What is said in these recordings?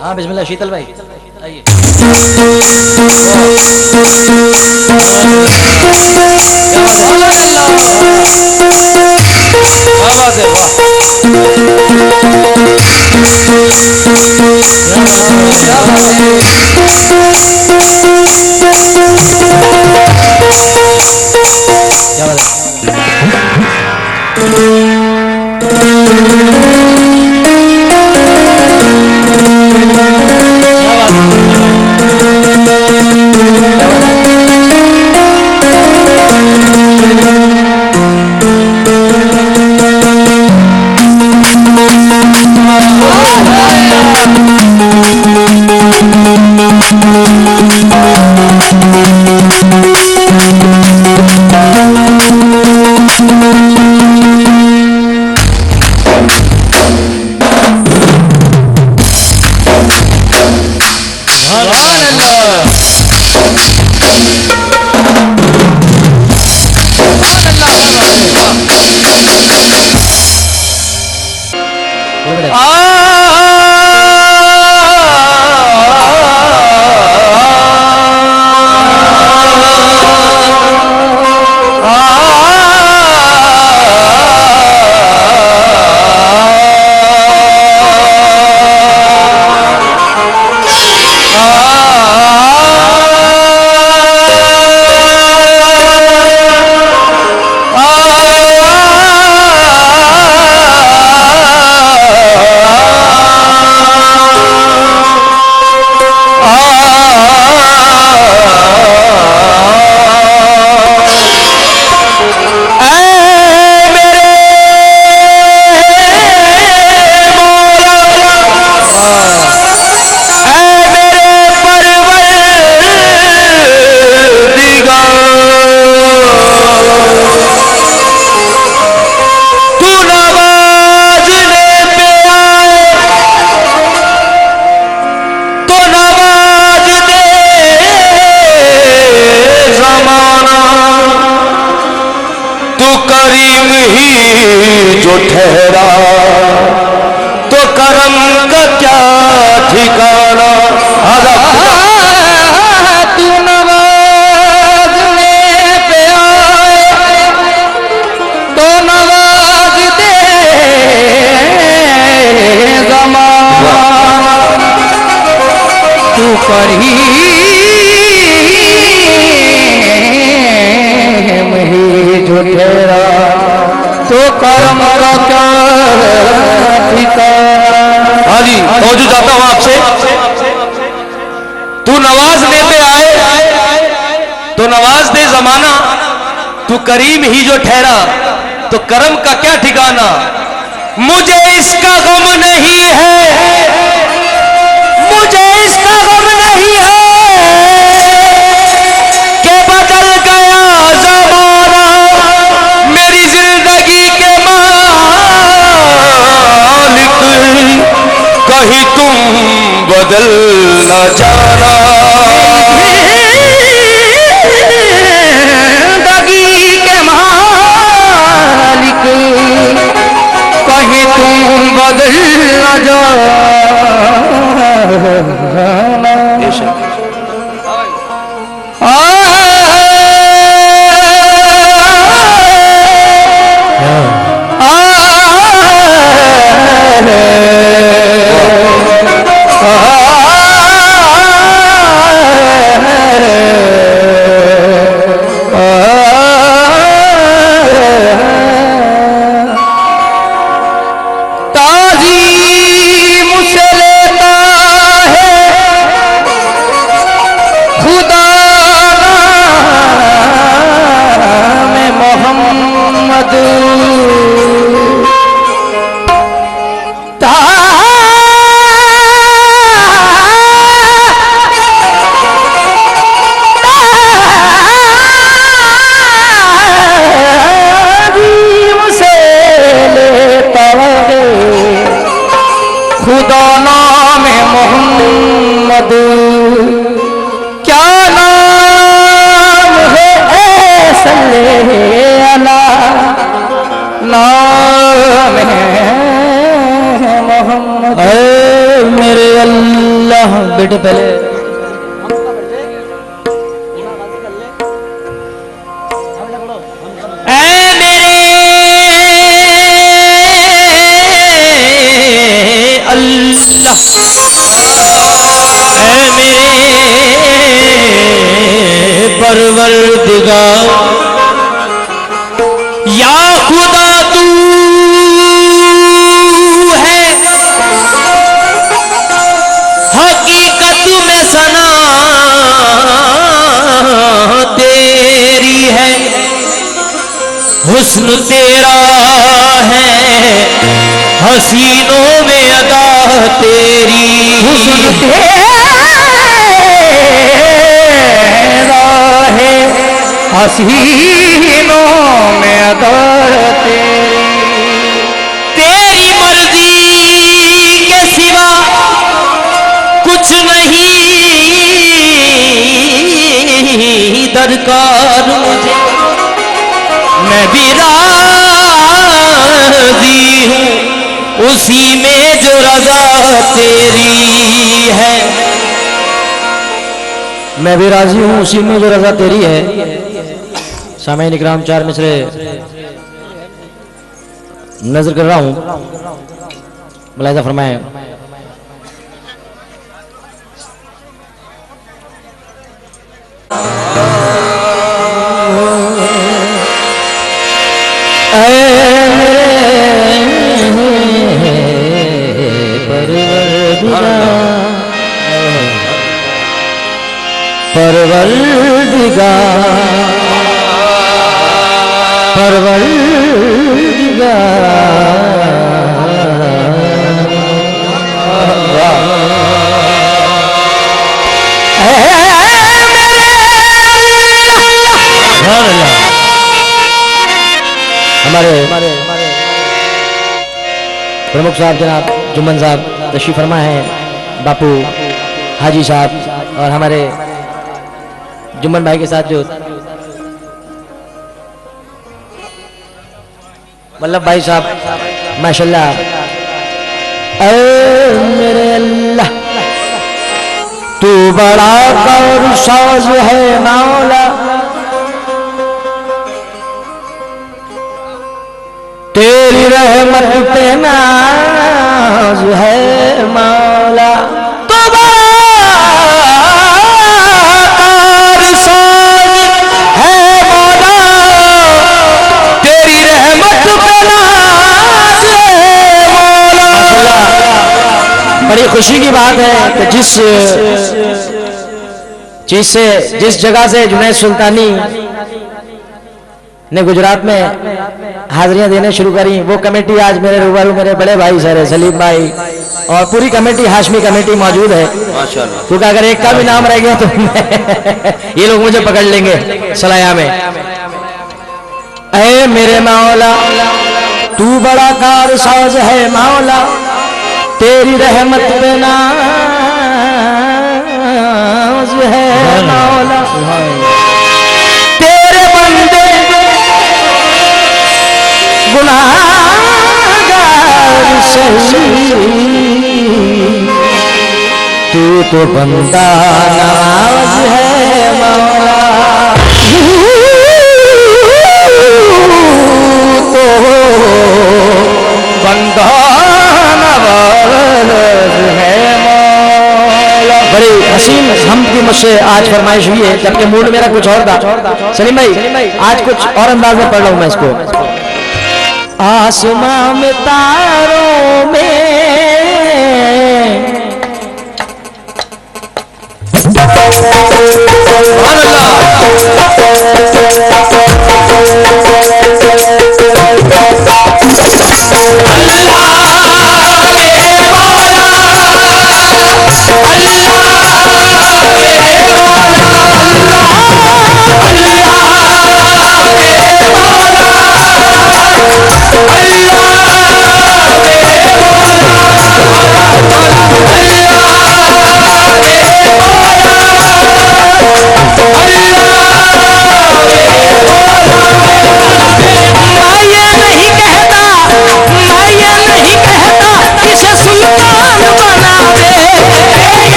हाँ बिस्मिल्लाह शीतल भाई आइए। क्या बात जो ठहरा तो करम का क्या ठिकाना। तू नवाजने पे आए तो नवाज दे ज़माना, तू करीम ही जो ठहरा तो कर्म का क्या ठिकाना। हाँ जी मौजूद चाहता हूं आपसे। तू नवाजने पे आए तो नवाज दे जमाना, तू करीम ही जो ठहरा तो करम का क्या ठिकाना। मुझे इसका गम नहीं है, मुझे इसका गम नहीं है कि बदल गया जमाना। मेरी जिंदगी के मालिक कहीं तुम बदल न जाना। जिंदगी के मालिक कहीं तुम बदल न जाना। बेटे पहले परवरदिगार या खुदा तू है हकीकत में सना तेरी है हुस्न तेरा है हसीनों में अदा तेरी हुस्न तेरा है हसीनों में अदा तेरी मर्जी के सिवा कुछ नहीं दरकार मुझे मैं भी राजी हूँ उसी में जो रजा तेरी है मैं भी राजी हूँ उसी में जो रजा तेरी है। सामईन इकराम 4 मिसरे नजर कर रहा हूँ, मुलाहिजा फरमाएं। परवरदिगार हमारे प्रमुख साहब जनाब जुम्मन साहब तशरीफ फरमा है, बापू हाजी साहब और हमारे जुम्मन भाई के साथ जो वल्लभ भाई साहब माशाल्लाह। ऐ मेरे अल्लाह तू बड़ा कारसाज है मौला, तेरी रहमत पे नाज है मौला। तो बड़ी खुशी की बात है कि जिस जगह से जुनैद सुल्तानी ने गुजरात में हाजिरियां देने शुरू करी, वो कमेटी आज मेरे रूबरू मेरे बड़े भाई सर सलीम भाई और पूरी कमेटी हाशमी कमेटी मौजूद है। क्योंकि अगर एक का भी नाम रह गया तो ये लोग मुझे पकड़ लेंगे सलाया में। ऐ मेरे मौला तू बड़ा कारसाज है मौला, तेरी रहमत पे नाज है मौला। तेरे बंदे गुनाहगार सही, तू तो बंदा नवाज है मौला। तो बंदा बड़ी हसीन हम की मुझसे आज फरमाइश हुई है, जबकि मूड मेरा कुछ और था। सलीम भाई आज कुछ और अंदाज में पढ़ रहा हूं मैं इसको। आसमां में तारों में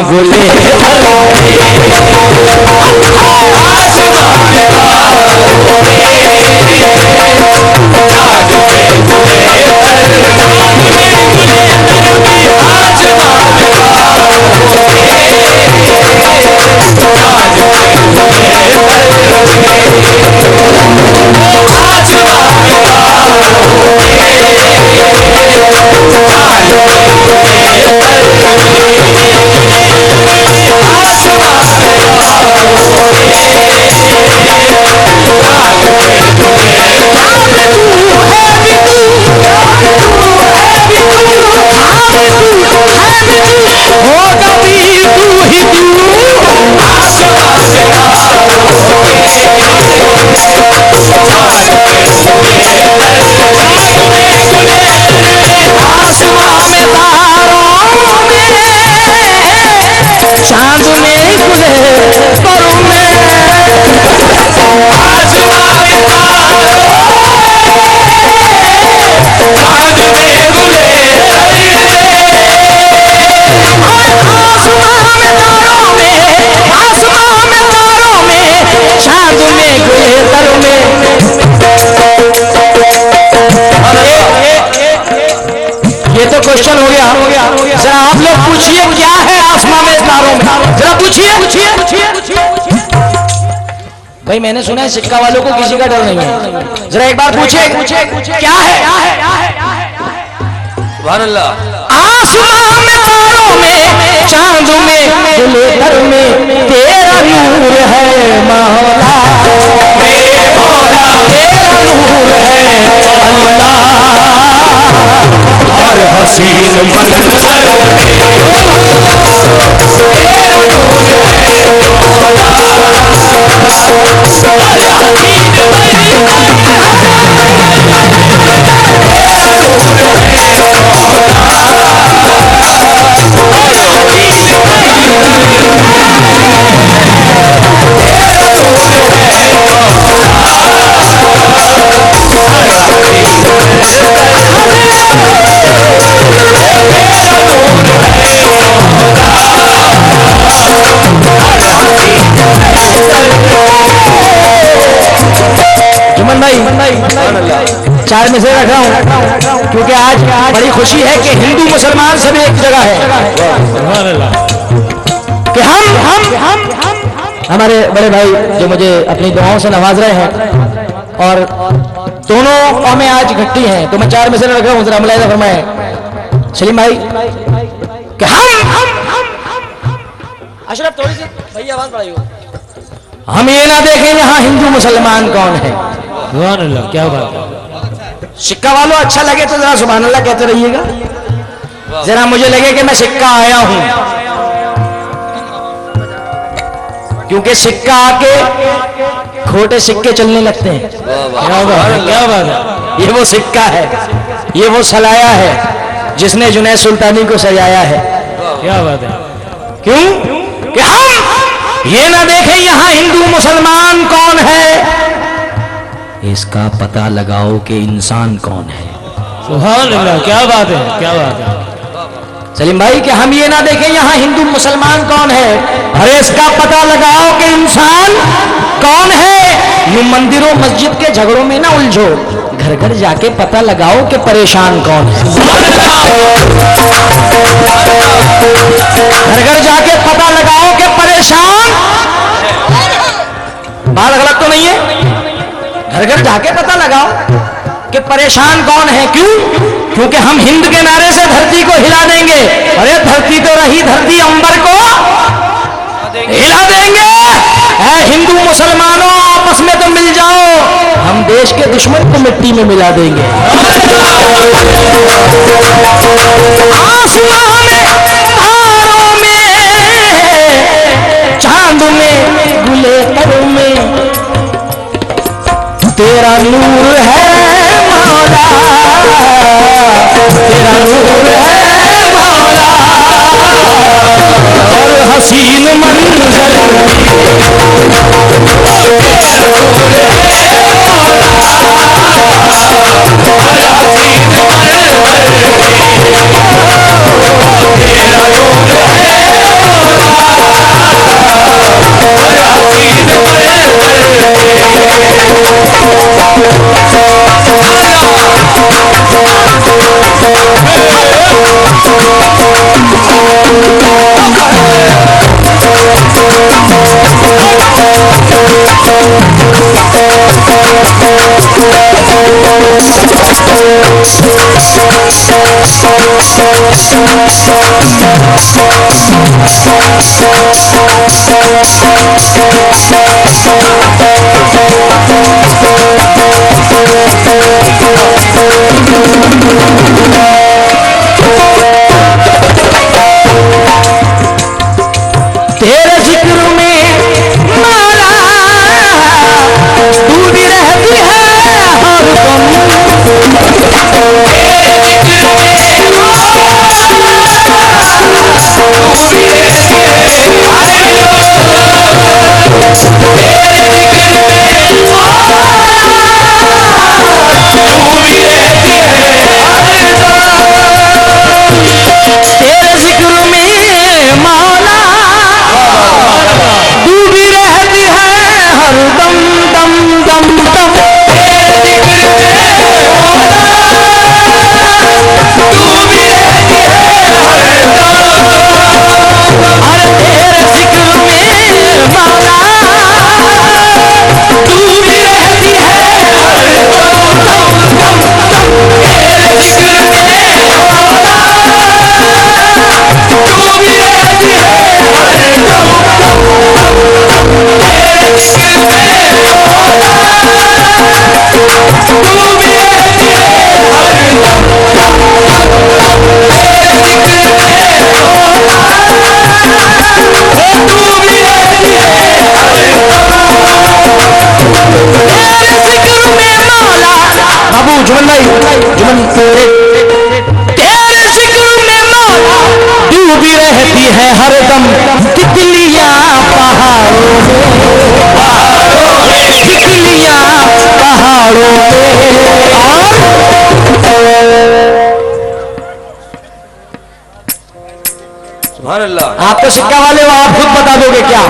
गुले क्वेश्चन हो गया। जरा आप लोग पूछिए क्या है आसमां में तारों में, जरा पूछिए। भाई मैंने सुना है सिक्का वालों को किसी का डर नहीं है, जरा एक बार पूछिए क्या है? सुभान अल्लाह। आसमां में तारों में चांद में गुलेतर में तेरा नूर है मौला, मेरे मौला तेरा नूर है अल्लाह। हर हसीन मंजर में तेरा नूर है चार में से रख रहा हूं क्योंकि आज बड़ी खुशी है कि हिंदू मुसलमान सभी एक जगह है कि हम हमारे बड़े भाई जो मुझे अपनी दुआओं से नवाज रहे हैं और दोनों कौमें आज इकट्ठी हैं, तो मैं चार में से रख रहा हूं। जरा मुलाहिजा फरमाएं सलीम भाई कि हम अशरफ थोड़ी सी भैया आवाज बढ़ाइए, हम ये ना देखें यहां हिंदू मुसलमान कौन है। सुभान अल्लाह, क्या बात है। सिक्का वालों अच्छा लगे तो जरा सुभान अल्लाह कहते रहिएगा, जरा मुझे लगे कि मैं सिक्का आया हूं, क्योंकि सिक्का आके खोटे सिक्के चलने लगते हैं। क्या बात है। ये वो सिक्का है, ये वो सलाया है जिसने जुनैद सुल्तानी को सजाया है। क्या बात है। क्यों कि हम ये ना देखें यहां हिंदू मुसलमान कौन है, इसका पता लगाओ कि इंसान कौन है। सुभान अल्लाह, क्या बात है, क्या बात है सलीम भाई कि हम ये ना देखें यहां हिंदू मुसलमान कौन है, अरे इसका पता लगाओ कि इंसान कौन है। यूं मंदिरों मस्जिद के झगड़ों में ना उलझो, घर घर जाके पता लगाओ कि परेशान कौन है। घर घर जाके पता लगाओ कि परेशान, बात गलत तो नहीं है, घर घर जाके पता लगाओ कि परेशान कौन है। क्यों? क्योंकि हम हिंद के नारे से धरती को हिला देंगे। अरे धरती तो रही धरती, अंबर को हिला देंगे। हिंदू मुसलमानों आपस में तो मिल जाओ, हम देश के दुश्मन को मिट्टी में मिला देंगे। आसमां में तारों में चांद में गुलेतर में तेरा नूर है मौला, तेरा नूर है मौला। और हसीन मंजर तेरे जिक्र में मौला डूबी रहती है हर दम। तेरे जिक्र में मौला डूबी रहती है हर दम दम दम दम। अरे तेरे जिक्र में मौला डूबी रहती है हर दम दम दम। तेरे जिक्र में मौला डूबी रहती है हर दम दम दम। तेरे जिक्र में मौला डूबी रहती है हर दम दम दम। तेरे जिक्र में मौला डूबी रहती है हर दम। तेरे जिक्र में मौला बाबू जुमन भाई जुमन तेरे जिक्र में मौला डूबी रहती है हर दम। तितलियां पहाड़ों में तितलियां पहाड़ों में। सुभान अल्लाह। आप तो सिक्का वाले हो, आप खुद बता दोगे क्या?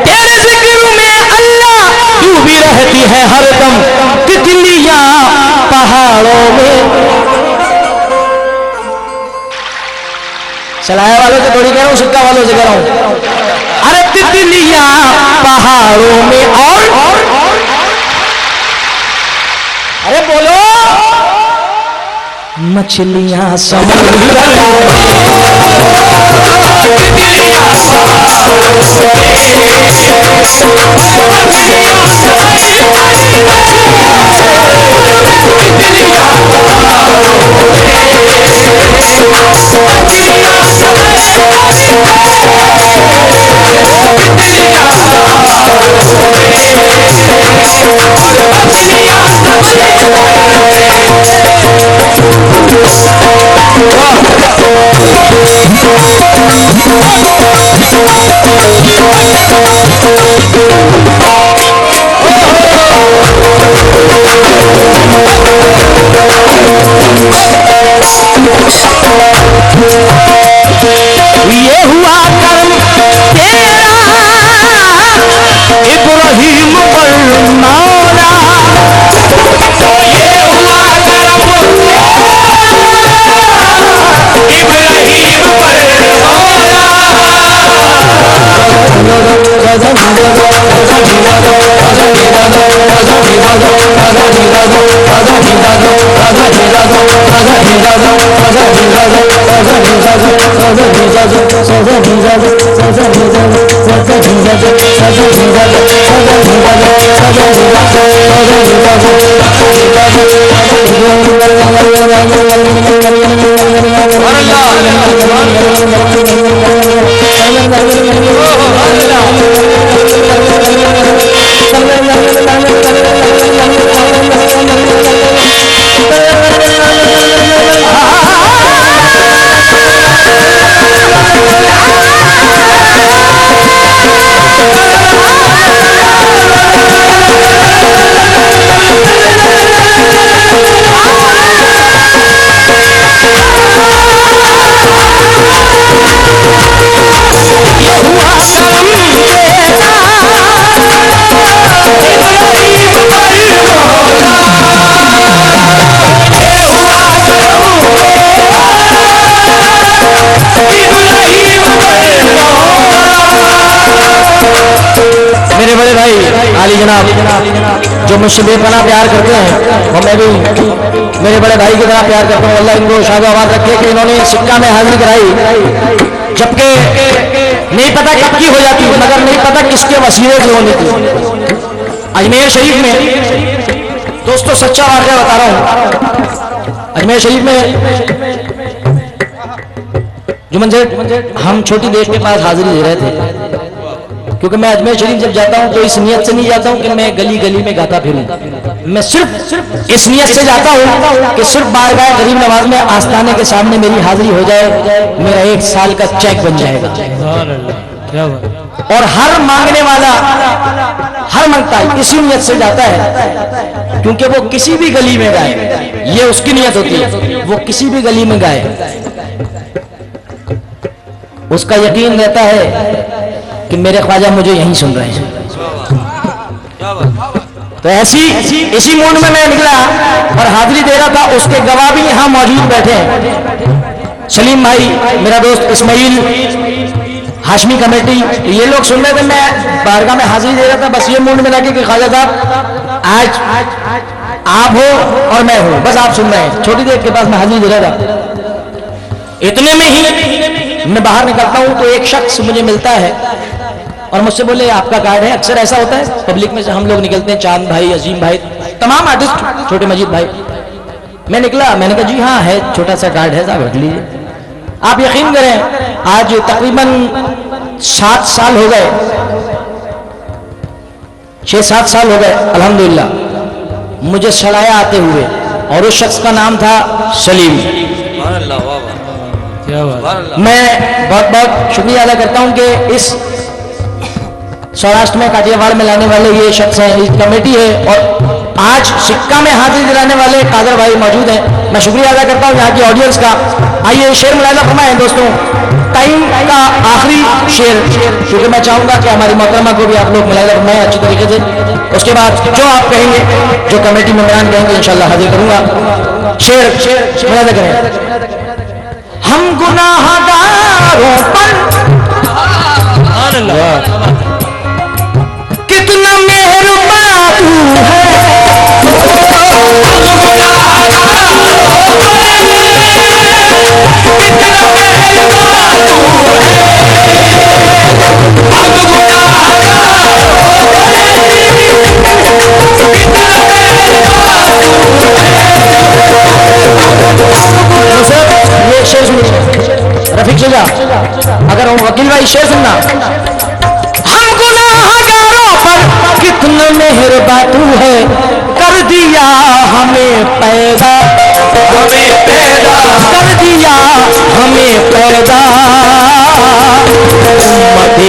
तेरे जिक्र में अल्लाह डूबी रहती है हर दम। तितलियां पहाड़ों में। चलाया वालों से थोड़ी कह रहा हूं, सिक्का वालों से कह रहा हूं। अरे तितलियां पहाड़ों में और अरे बोलो मछलियां समुद्र में। ये हुआ कर्म तेरा इब्राहिम पर मौला। ये हुआ कर्म इब्राहिम पर मौला। मुझसे बेपनाह प्यार करते हैं और मैं भी मेरे बड़े भाई की तरह प्यार करता हूँ। अल्लाह इनको शाद आबाद रखे कि इन्होंने सिक्का में हाजिरी कराई, जबकि नहीं पता कब की हो जाती, मगर नहीं पता किसके वसीले से होनी थी। अजमेर शरीफ में दोस्तों सच्चा वाक़या बता रहा हूँ। अजमेर शरीफ में जुम्मन सेठ हम छोटी देश के पास हाजिरी दे रहे थे, क्योंकि मैं अजमेर शरीफ जब जाता हूं तो इस नियत से नहीं जाता हूं कि मैं गली गली में गाता फिरूं। मैं सिर्फ इस नियत से जाता हूं कि सिर्फ बारगाह गरीब नवाज में आस्थाने के सामने मेरी हाजिरी हो जाए, मेरा 1 साल का चेक बन जाएगा। और हर मांगने वाला हर मांगता है इसी नियत से जाता है, क्योंकि वो किसी भी गली में गाए, ये उसकी नियत होती है, वो किसी भी गली में गाए, उसका यकीन रहता है कि मेरे ख्वाजा मुझे यहीं सुन रहे हैं। तो ऐसी इसी मूड में मैं निकला और हाजिरी दे रहा था। उसके गवाह भी यहां मौजूद बैठे हैं, सलीम भाई, मेरा दोस्त इस्माइल, हाशमी कमेटी, ये लोग सुन रहे थे। मैं बारगाह में हाजिरी दे रहा था बस ये मूड में लगे कि ख्वाजा साहब आज आप हो और मैं हूं, बस आप सुन रहे हैं। छोटी देर के पास मैं हाजिरी दे रहा था, इतने में ही मैं बाहर निकलता हूं तो एक शख्स मुझे मिलता है और मुझसे बोले आपका कार्ड है। अक्सर ऐसा होता है पब्लिक में से हम लोग निकलते हैं, चांद भाई, अजीम भाई, तमाम आर्टिस्ट, छोटे मजीद भाई। मैं निकला, मैंने कहा जी हाँ है, छोटा सा कार्ड है साहब रख लीजिए। आप यकीन करें आज तकरीबन 7 साल हो गए, 6-7 साल हो गए अल्हम्दुलिल्लाह मुझे सलाया आते हुए, और उस शख्स का नाम था सलीम। मैं बहुत बहुत शुक्रिया अदा करता हूं कि इस सौराष्ट्र में काठियावाड़ में लाने वाले ये शख्स हैं, इस कमेटी है, और आज सिक्का में हाजिरी दिलाने वाले कादर भाई मौजूद हैं। मैं शुक्रिया अदा करता हूं यहाँ की ऑडियंस का। आइए शेर मुलाहिजा फरमाएं दोस्तों, टाइम का आखिरी शेर, क्योंकि मैं चाहूंगा कि हमारी मोहतरमा को भी आप लोग मुलाहिजा फरमाएं अच्छी तरीके से। उसके बाद जो आप कहेंगे, जो कमेटी मेंबरान कहेंगे, इंशाल्लाह हाजिर करूंगा। शेर मुलाहिजा करें। हम गुनाहगारों पर कितना मेहरबान तू है, ये शेर सुनिए रफीक शेजा, अगर वकील भाई शेर सुनना। हम गुनाहगारों पर कितना मेहरबान तू है, कर दिया हमें पैदा, कर दिया हमें पैदा, उम्मते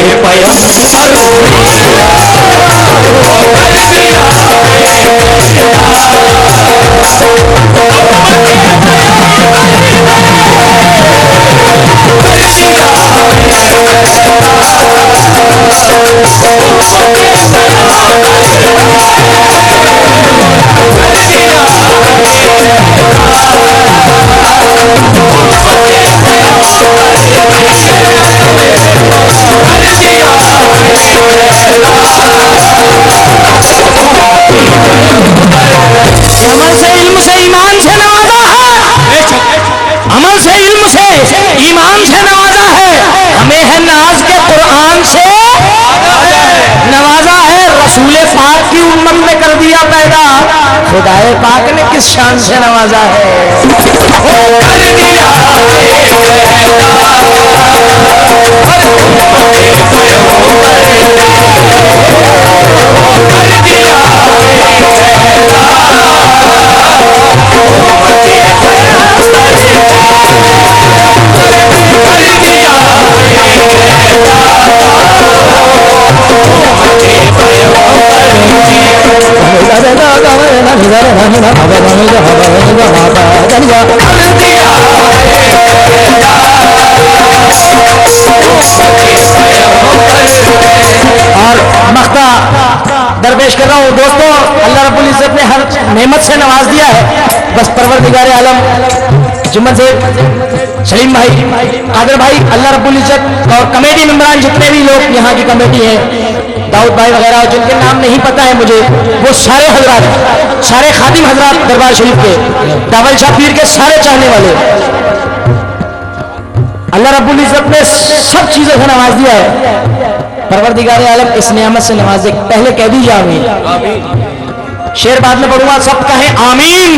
अमल से इल्म से ईमान से नवाजा है, अमल से इल्म से ईमान से नवाजा है, हमें है नाज के कुरान से नवाजा है, रसूल पाक की उम्मत में कर दिया पैदा, खुदाए पाक ने किस शान से नवाजा है। और मख्ता दरपेश कर रहा हूँ दोस्तों, अल्लाह रब्बुल इज्जत ने हर नेमत से नवाज दिया है, बस परवरदिगार आलम जुम्मन से सलीम भाई, कादर भाई, अल्लाह रब्बुल इज्जत और कमेटी मेंबरान जितने भी लोग यहाँ की कमेटी है, दाऊद भाई वगैरह जिनके नाम नहीं पता है मुझे, वो सारे हजरात, सारे खादिम हजरात दरबार शरीफ के, दावल शाह पीर के सारे चाहने वाले, अल्लाह रब्बुल इज्जत ने सब चीजों से नवाज दिया है। परवरदिगार आलम इस नियामत से नवाजे। पहले कह दीजिए आमीन। शेर बाद में पढ़ूंगा, सब कहे आमीन।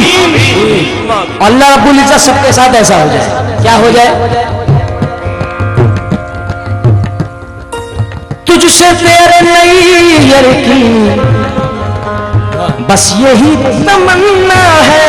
अल्लाह रब्बुल इज्जत सबके साथ ऐसा हो जाए। क्या हो जाए? तुझसे तेरे नैयर की बस यही तमन्ना है,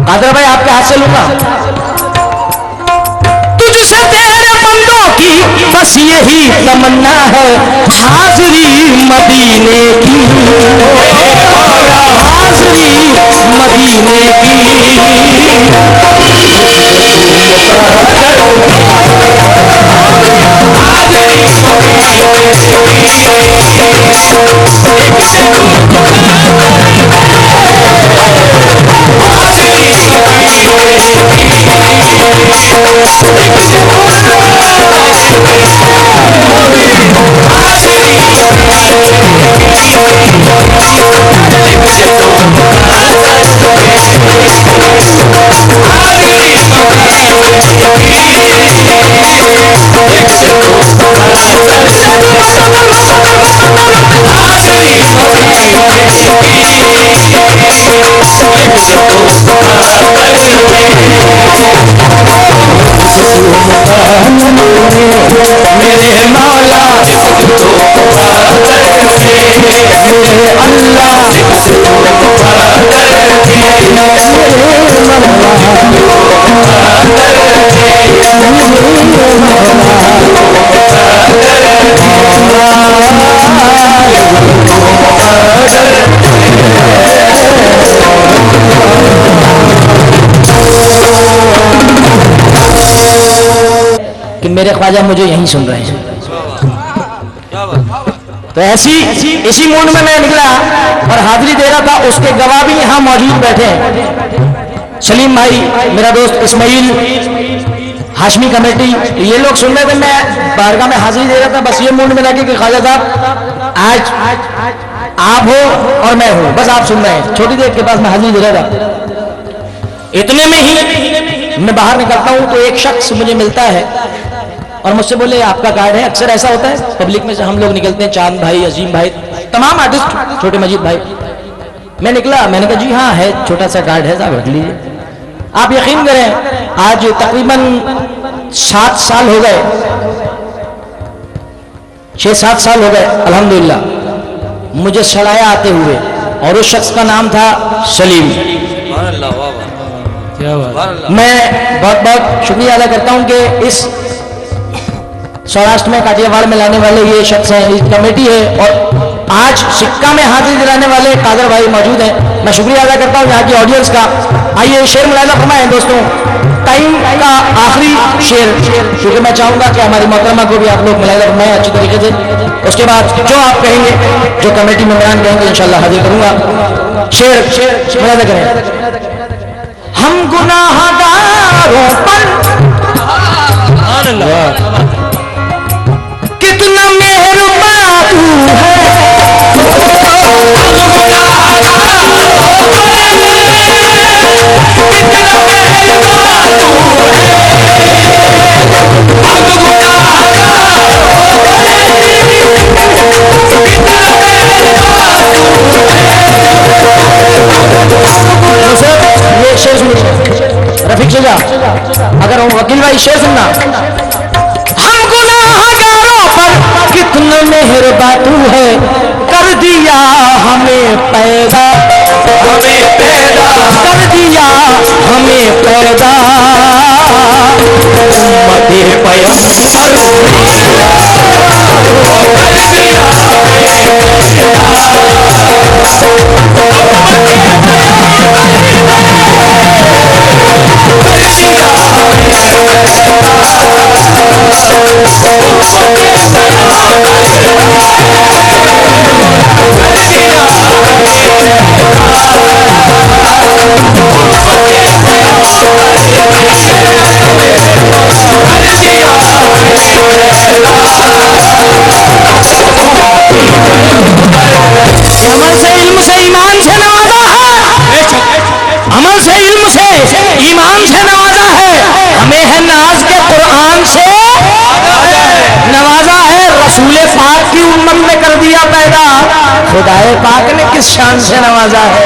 कादर भाई आपके हाथ से लूंगा। तुझसे तेरे बंदों की बस यही तमन्ना है, हाजिरी मदीने की, हाजिरी मदीने की। मेरे मौला मेरे अल्लाह कि मेरे ख्वाजा मुझे यहीं सुन रहे हैं। तो ऐसी इसी मूड में मैं निकला और हाजिरी दे रहा था। उसके गवाह भी यहाँ मौजूद बैठे हैं, सलीम भाई, मेरा दोस्त इस्माइल, हाशमी कमेटी, ये लोग सुन रहे थे। मैं बारगाह में हाजिरी दे रहा था, बस ये मूड में लगे कि ख्वाजा साहब आज आप हो और मैं हूं, बस आप सुन रहे हैं। छोटी देर के पास मैं हाजिरी दे रहा था। इतने में ही मैं बाहर निकलता हूं तो एक शख्स मुझे मिलता है और मुझसे बोले आपका कार्ड है। अक्सर ऐसा होता है पब्लिक में से हम लोग निकलते हैं, चांद भाई, अजीम भाई, तमाम आर्टिस्ट, छोटे मजीद भाई। मैं निकला, मैंने कहा जी हाँ है, छोटा सा कार्ड है साहब, रख लीजिए। आप यकीन करें आज तकरीबन 7 साल हो गए, 6-7 साल हो गए अल्हम्दुलिल्लाह मुझे सड़ाया आते हुए, और उस शख्स का नाम था सलीम। मैं बहुत बहुत शुक्रिया अदा करता हूं कि इस सौराष्ट्र में काठियावाड़ में लाने वाले ये शख्स हैं, इस कमेटी है, और आज सिक्का में हाजिरी दिलाने वाले कादर भाई मौजूद हैं। मैं शुक्रिया अदा करता हूं यहाँ की ऑडियंस का। आइए शेर मुलाहिजा फरमाएं दोस्तों, टाइम का आखिरी शेर, क्योंकि मैं चाहूंगा कि हमारी मोहतरमा को भी आप लोग मुलाहिजा फरमाएं अच्छी तरीके से। उसके बाद जो आप कहेंगे, जो कमेटी मेंबरान कहेंगे, इंशाल्लाह हाजिर करूंगा। शेर मुलाहिजा करें। हम गुनाहगारों पर कितना मेहरबान तू है, ये शेर सुनिए रफीक शेजा, अगर वकील भाई शेर सुनना। हम गुनाहगारों पर कितना मेहरबान तू है, कर दिया हमें पैदा, कर दिया हमें पैदा, उम्मते पैगंबर खुदाए पाक ने किस शान से नवाजा है।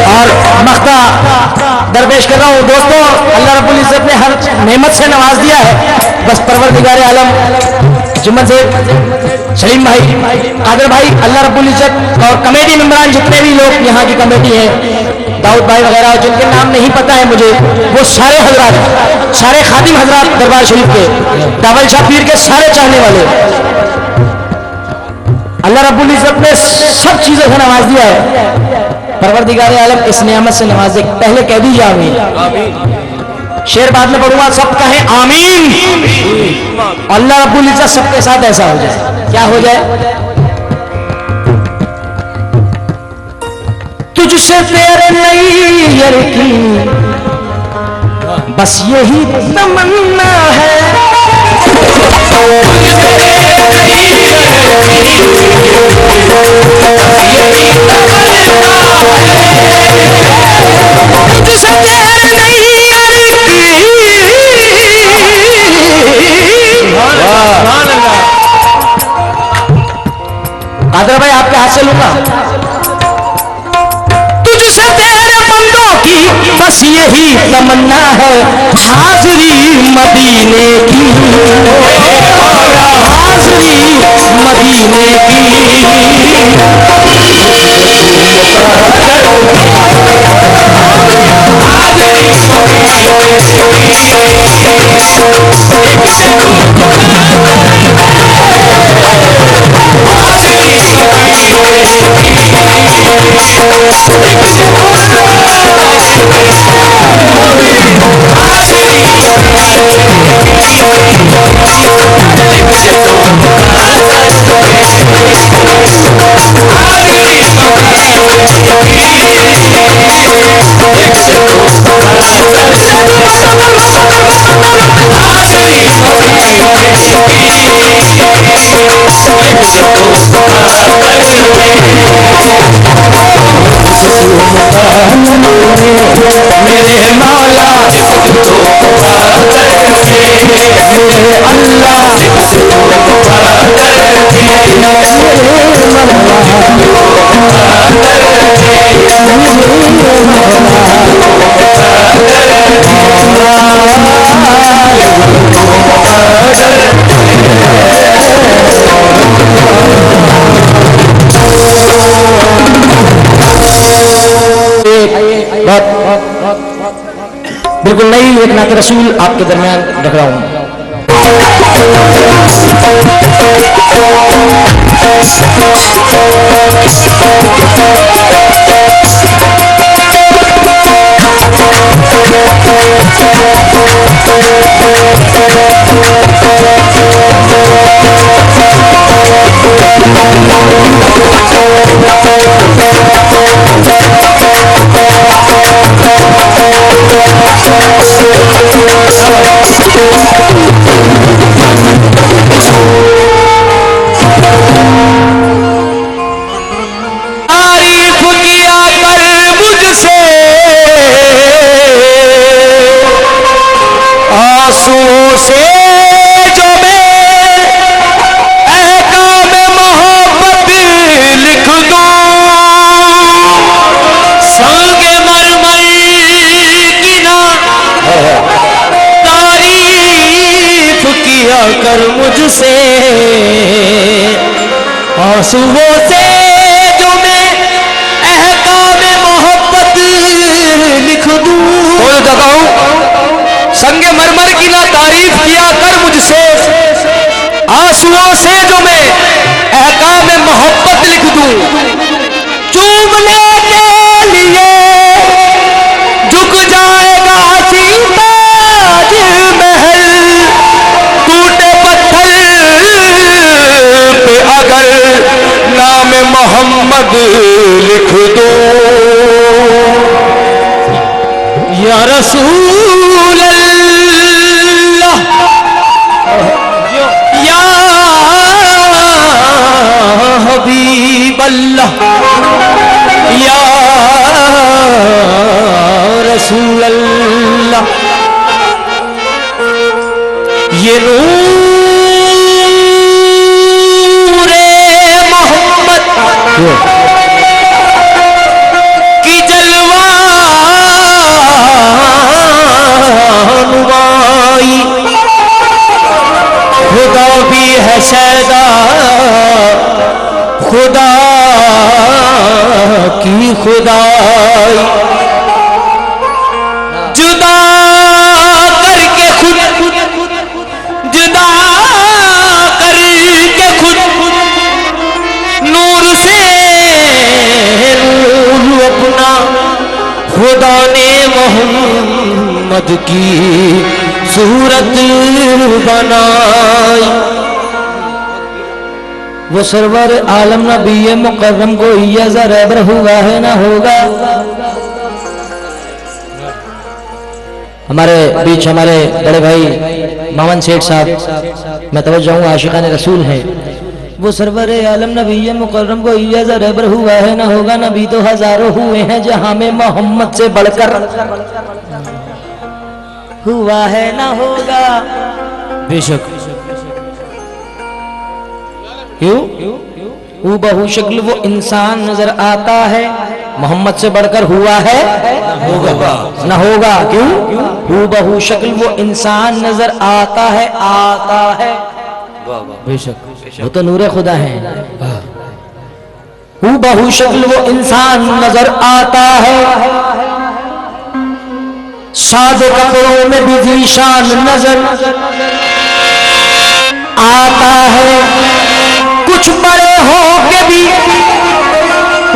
और मख्ता दरपेश कर रहा हूँ दोस्तों, अल्लाह रब्बुल इज्जत ने हर नेमत से नवाज दिया है, बस परवरदिगार आलम जुम्मन से सलीम भाई, कादर भाई, अल्लाह रब्बुल इज्जत और कमेटी मेंबरान जितने भी लोग यहाँ की कमेटी है, दाऊद भाई वगैरह जिनके नाम नहीं पता है मुझे, वो सारे हजरात, सारे खादिम हजरात दरबार शरीफ के, दावल शाह पीर के सारे चाहने वाले, अल्लाह रब्बुल इज्जत ने सब चीजों से नवाज दिया है। परवरदिगार आलम इस नियामत से नवाजे, पहले कह दीजिए आमीन, शेर बाद में पढ़ूंगा, सब कहें आमीन। अल्लाह रब्बुल इज्जत सबके साथ ऐसा हो जाए, क्या हो जाए? तुझसे तेरे नैयर की बस यही तमन्ना है, तुझसे तेरे नैयर की कादर भाई आपके हाथ से लूंगा, तुझसे तेरे बंदों की बस यही तमन्ना है, हाजरी मदीने की, हाजरी मदीने की, मेरे मौला मेरे अल्लाह बिल्कुल नई एक नात रसूल आपके दरमियान रख रहा हूं। कर मुझसे आंसुओं से जो मैं अहकाम मोहब्बत लिख दूं, बोल दगाऊं संगे मरमर की ना तारीफ किया कर मुझसे, आंसुओं से जो मैं अहकाम मोहब्बत लिख दूं, चूमने के लिए झुक जाएगा सीताज दो या रसूल अल्लाह या हबीब अल्लाह या रसूल अल्लाह। ये नूरे मोहम्मद की जलवानुमाई खुदा भी है सैदा खुदा की खुदाई जुदा करके खुद जुदा करके खुद नूर से नूर अपना खुदा ने मोहम्मद की सूरत बनाई। वो सरवर आलम नबी मुकर्रम को इजाज़त रहबर हुआ है ना होगा। हमारे बीच हमारे बड़े भाई मामन सेठ साहब मैं तवज्जो हूँ आशिकान रसूल हैं। वो सरवर आलम नबी मुकर्रम को इजाज़त रहबर हुआ है ना होगा। नबी तो हजारों हुए हैं जहां में मोहम्मद से बढ़कर हुआ है ना होगा। बेशक वो बहु शक्ल वो इंसान नजर आता है मोहम्मद से बढ़कर हुआ है होगा ना होगा। क्यों? वो बहु शक्ल वो इंसान नजर आता है बेशक वो तो नूरे खुदा है। वो बहु शक्ल वो इंसान नजर आता है सादे कपड़ों में भी जीशान नजर आता है। कुछ बड़े हो के भी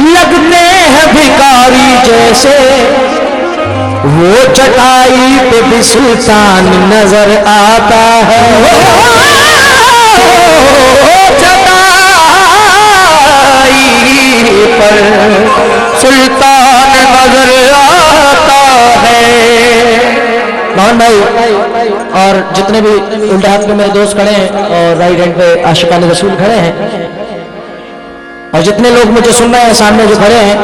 लगते हैं भिखारी जैसे वो चटाई पे भी सुल्तान नजर आता है। चटाई पर सुल्तान नजर आता है। मोहन भाई और जितने भी उल्टे हाथ में मेरे दोस्त खड़े हैं और राइट हैंड पे आशिकान रसूल खड़े हैं और जितने लोग मुझे सुन रहे हैं सामने जो खड़े हैं,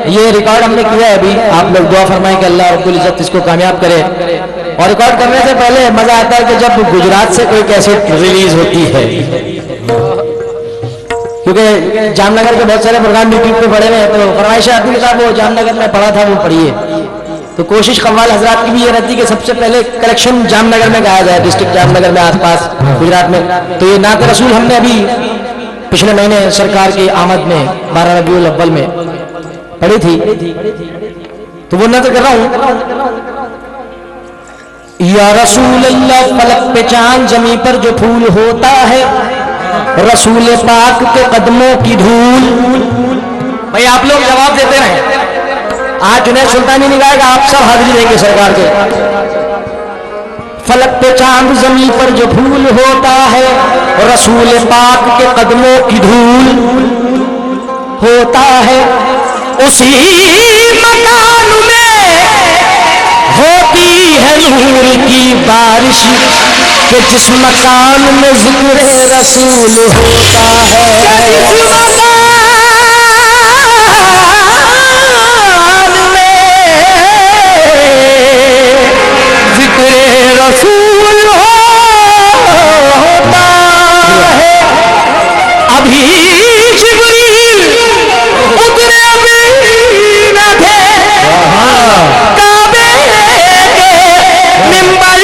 ये रिकॉर्ड हमने किया है। अभी आप लोग दुआ फरमाएं कि अल्लाह रब्बुल इज्जत इसको कामयाब करे। और रिकॉर्ड करने से पहले मजा आता है कि जब गुजरात से कोई कैसेट रिलीज होती है, क्योंकि जामनगर के बहुत सारे प्रोग्राम यूट्यूब पे पड़े हुए हैं, तो फरमाइश आती है वो जामनगर में पढ़ा था वो पढ़िए। तो कोशिश कव्वाल हजरात की भी ये रहती है कि सबसे पहले कलेक्शन जामनगर में गाया जाए, डिस्ट्रिक्ट जामनगर में आसपास गुजरात में। तो ये नात रसूल हमने अभी पिछले महीने सरकार की आमद में 12 रबीउल अव्वल में पढ़ी थी, तो वो नज़र कर रहा हूं। या रसूल अल्लाह फलक पे चांद जमी पर जो फूल होता है रसूल पाक के कदमों की धूल। भाई आप लोग जवाब देते रहे। आज जुनैद सुल्तानी नहीं गाएगा, आप सब हाजिरी देंगे सरकार के। फलक पे चांद जमीन पर जो फूल होता है रसूल पाक के कदमों की धूल होता है। उसी मकान में होती है नूर की बारिश कि जिस मकान में जिक्र रसूल होता है। रसूल होता है। अभी जिब्रील उतरे भी न थे काबे के मिंबर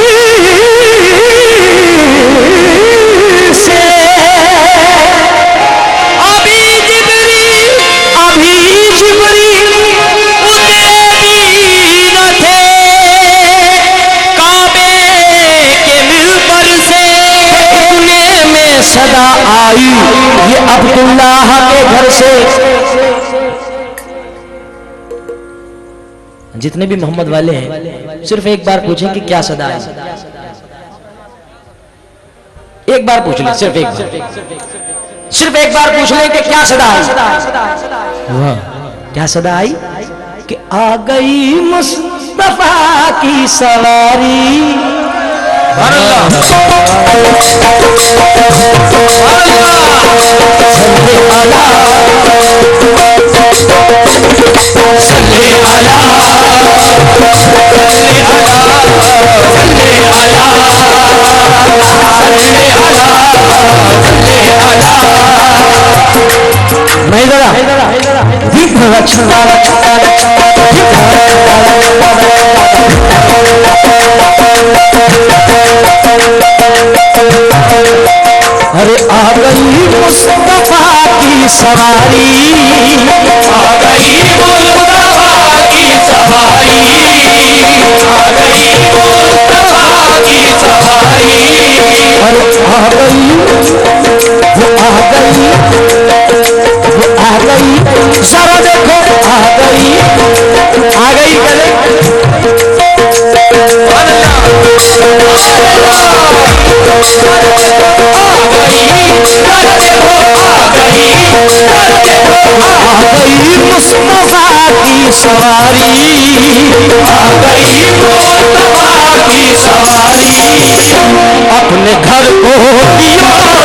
से। अभी जिब्रील उतरे भी न थे सदा आई ये अब्दुल्लाह के घर से। जितने भी मोहम्मद वाले हैं सिर्फ एक बार पूछें कि क्या सदा आई। एक बार पूछ लें, सिर्फ एक बार पूछ लें कि क्या सदा आई। क्या सदा आई कि आ गई मुस्तफा की सवारी। अरे आ गई मुस्तफा की सवारी, आ गई मुस्तफा की सवारी, आ गई मुस्तफा की सवारी। अरे आ गई वो आ गई वो आ गई, जरा देखो आ गई करे मुस्तफा की सवारी, आ गई मुस्तफा की सवारी। अपने घर को दियों से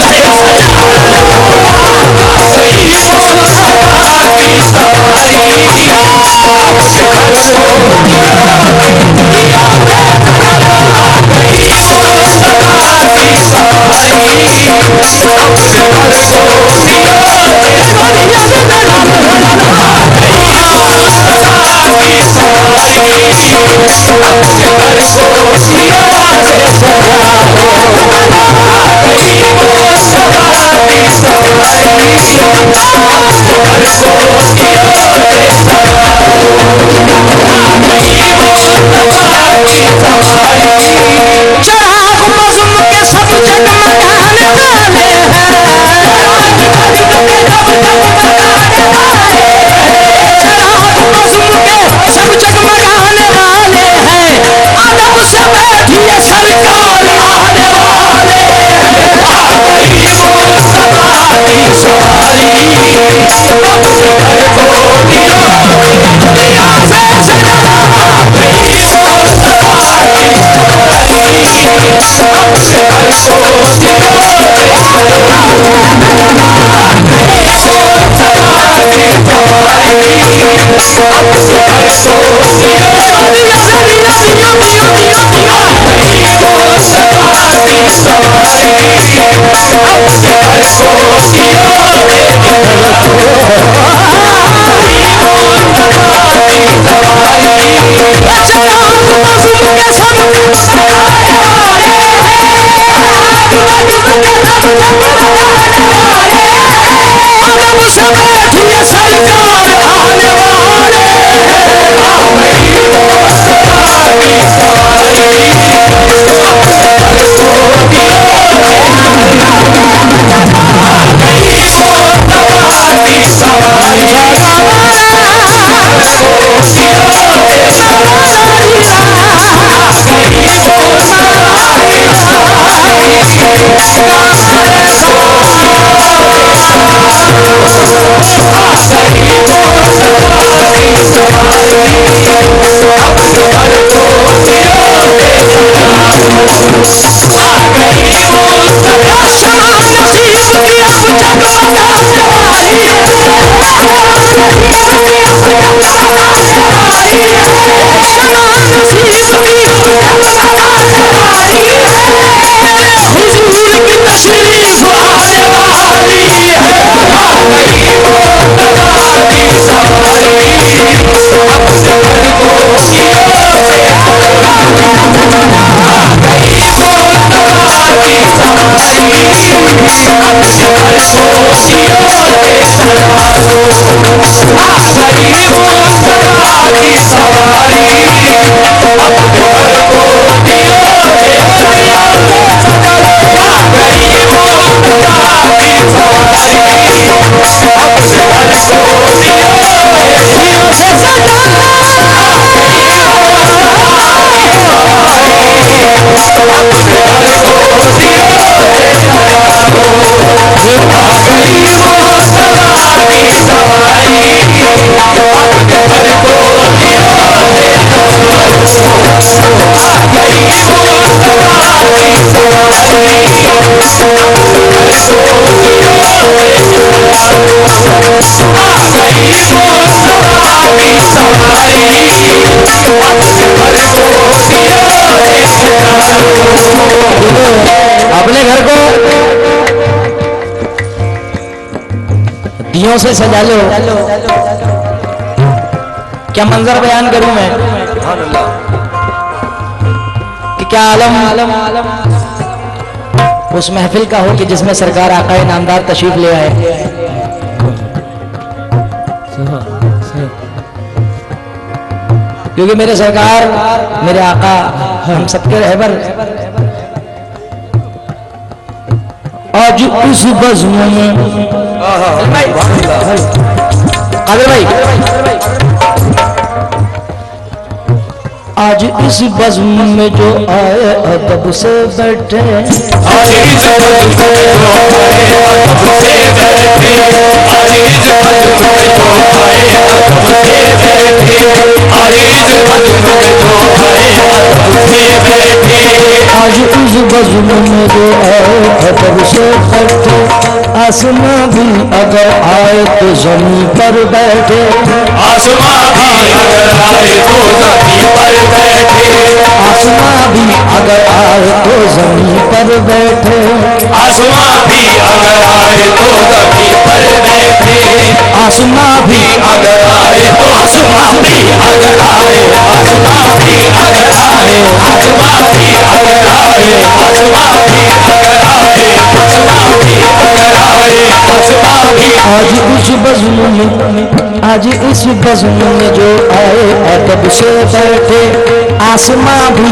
फूलों से सजा लो। क्या मंजर बयान करूं मैं कि क्या आलम उस महफिल का हो कि जिसमें सरकार आका नामदार तशरीफ ले आए। क्योंकि मेरे सरकार मेरे आका हम सबके रहबर आज इस बज़्म में कादिर भाई आज इस बज़्म में जो आए अदब से बैठे आज इस बज़्म में जो आए अदब से बैठे आज इस बज़्म में जो आए अदब से बैठे आज इस बज़्म में जो आए अदब से बैठे आज इस बज़्म में जो आए अदब से बैठे आसमां भी अगर आए तो ज़मीन पर बैठे आसमां भी अगर आए तो ज़मीन पर बैठे आसमां भी अगर आए तो ज़मीन पर बैठे आसमां भी अगर आए तो ज़मीन पर बैठे आसमां भी अगर आए तो आसमां भी अगर आए आसमां भी अगर आए आसमां भी अगर आए आसमां भी अगर आए आसमां भी अगर आए आसमां भी आज इस बज़्म में आज इस बज़्म में जो आए अदब से बैठे आसमां भी